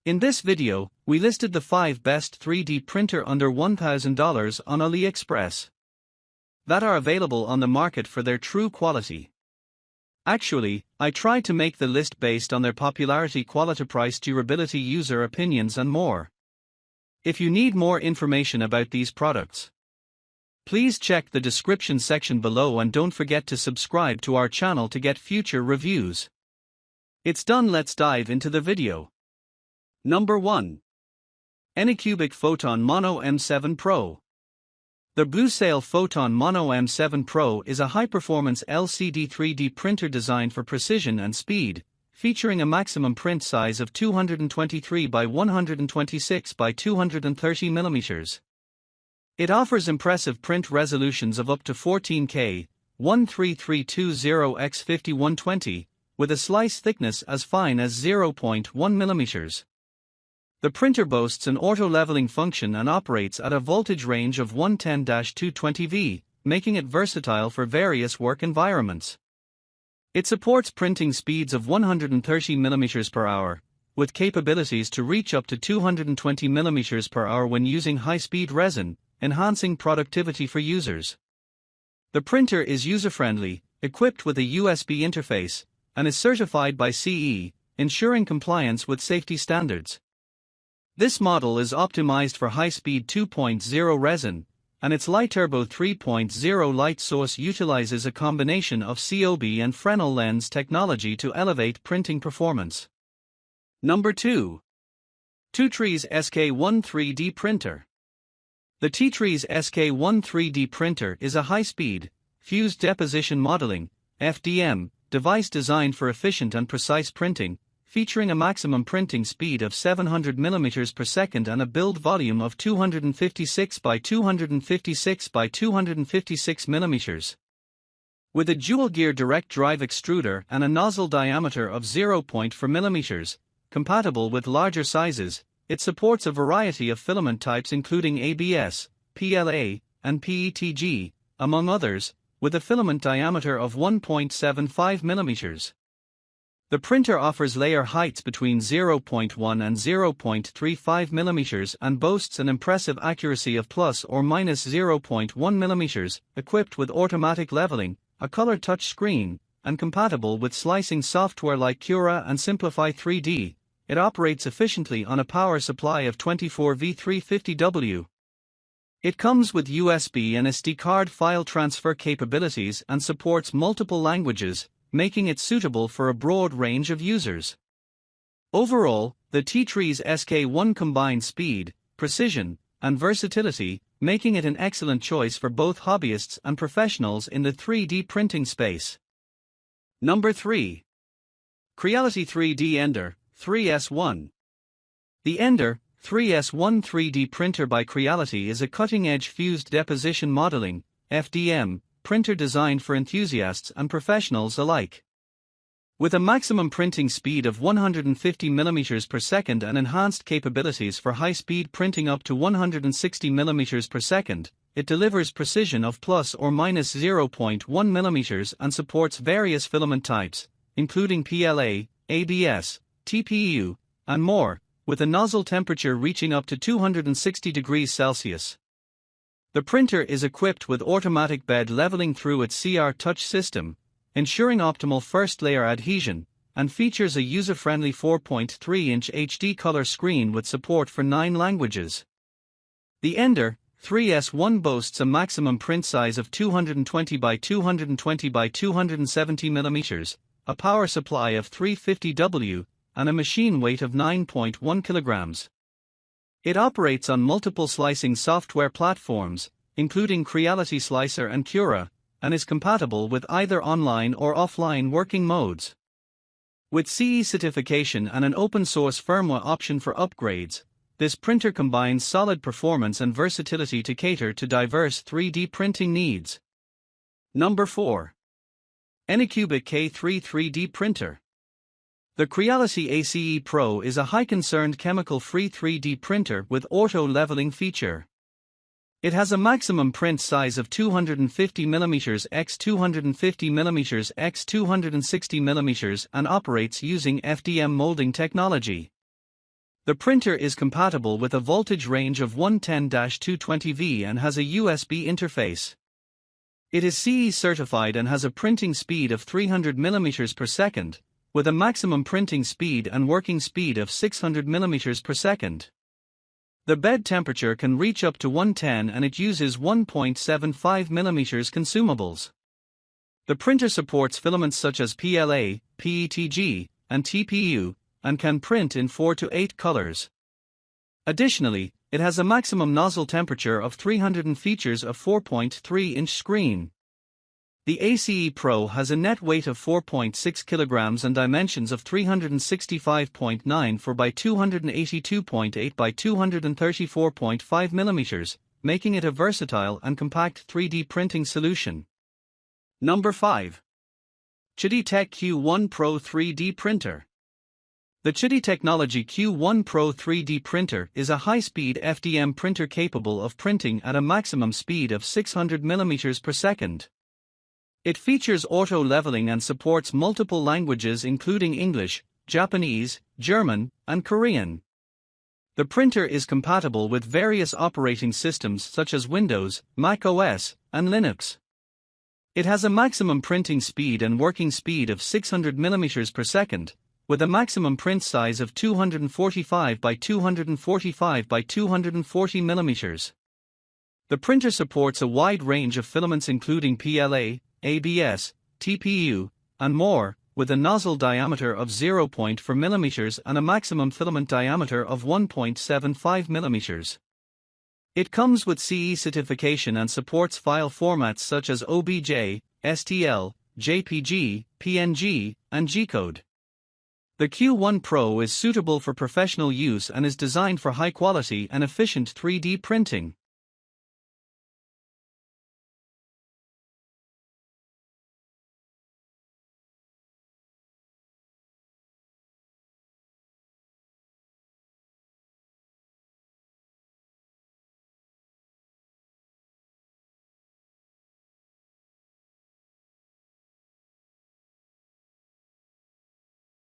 In this video, we listed the 5 best 3D printer under $1,000 on AliExpress that are available on the market for their true quality. Actually, I tried to make the list based on their popularity, quality, price, durability, user opinions and more. If you need more information about these products, please check the description section below and don't forget to subscribe to our channel to get future reviews. It's done, let's dive into the video. Number 1. ANYCUBIC Photon Mono M7 Pro. The Blue Sail Photon Mono M7 Pro is a high-performance LCD 3D printer designed for precision and speed, featuring a maximum print size of 223 by 126 by 230 mm. It offers impressive print resolutions of up to 14K, 13320 x 5120, with a slice thickness as fine as 0.1 mm. The printer boasts an auto-leveling function and operates at a voltage range of 110-220V, making it versatile for various work environments. It supports printing speeds of 130 mm per hour, with capabilities to reach up to 220 mm per hour when using high-speed resin, enhancing productivity for users. The printer is user-friendly, equipped with a USB interface, and is certified by CE, ensuring compliance with safety standards. This model is optimized for high-speed 2.0 resin, and its light turbo 3.0 light source utilizes a combination of COB and Fresnel lens technology to elevate printing performance. Number 2. Twotrees SK1 3D Printer. The Twotrees SK1 3D printer is a high-speed, fused deposition modeling (FDM) device designed for efficient and precise printing, featuring a maximum printing speed of 700 mm per second and a build volume of 256 by 256 by 256 mm. With a dual-gear direct drive extruder and a nozzle diameter of 0.4 mm, compatible with larger sizes, it supports a variety of filament types including ABS, PLA, and PETG, among others, with a filament diameter of 1.75 mm. The printer offers layer heights between 0.1 and 0.35 mm and boasts an impressive accuracy of plus or minus 0.1 mm, equipped with automatic leveling, a color touch screen, and compatible with slicing software like Qidi and Simplify 3D. It operates efficiently on a power supply of 24V350W. It comes with USB and SD card file transfer capabilities and supports multiple languages, making it suitable for a broad range of users. Overall, the Twotrees SK1 combines speed, precision, and versatility, making it an excellent choice for both hobbyists and professionals in the 3D printing space. Number 3. CREALITY 3D Ender 3S1. The Ender 3S1 3D printer by CREALITY is a cutting-edge fused deposition modeling (FDM) printer designed for enthusiasts and professionals alike. With a maximum printing speed of 150 mm per second and enhanced capabilities for high-speed printing up to 160 mm per second, it delivers precision of plus or minus 0.1 mm and supports various filament types, including PLA, ABS, TPU, and more, with a nozzle temperature reaching up to 260 degrees Celsius. The printer is equipped with automatic bed leveling through its CR touch system, ensuring optimal first-layer adhesion, and features a user-friendly 4.3-inch HD color screen with support for 9 languages. The Ender 3S1 boasts a maximum print size of 220 by 220 by 270 mm, a power supply of 350W, and a machine weight of 9.1 kg. It operates on multiple slicing software platforms, including CREALITY Slicer and Qidi, and is compatible with either online or offline working modes. With CE certification and an open-source firmware option for upgrades, this printer combines solid performance and versatility to cater to diverse 3D printing needs. Number 4. ANYCUBIC K3 3D Printer. The CREALITY ACE Pro is a high-concerned chemical-free 3D printer with auto-leveling feature. It has a maximum print size of 250 mm x 250 mm x 260 mm and operates using FDM molding technology. The printer is compatible with a voltage range of 110-220V and has a USB interface. It is CE certified and has a printing speed of 300 mm per second, with a maximum printing speed and working speed of 600 mm per second. The bed temperature can reach up to 110 and it uses 1.75 mm consumables. The printer supports filaments such as PLA, PETG, and TPU, and can print in 4 to 8 colors. Additionally, it has a maximum nozzle temperature of 300 and features a 4.3-inch screen. The ACE Pro has a net weight of 4.6 kilograms and dimensions of 365.94 by 282.8 by 234.5 millimeters, making it a versatile and compact 3D printing solution. Number 5. Qidi Tech Q1 Pro 3D Printer. The Qidi Technology Q1 Pro 3D Printer is a high-speed FDM printer capable of printing at a maximum speed of 600 mm per second. It features auto-leveling and supports multiple languages including English, Japanese, German, and Korean. The printer is compatible with various operating systems such as Windows, Mac OS, and Linux. It has a maximum printing speed and working speed of 600 mm per second, with a maximum print size of 245 by 245 by 240 mm. The printer supports a wide range of filaments including PLA, ABS, TPU, and more, with a nozzle diameter of 0.4 mm and a maximum filament diameter of 1.75 mm. It comes with CE certification and supports file formats such as OBJ, STL, JPG, PNG, and G-code. The Q1 Pro is suitable for professional use and is designed for high-quality and efficient 3D printing.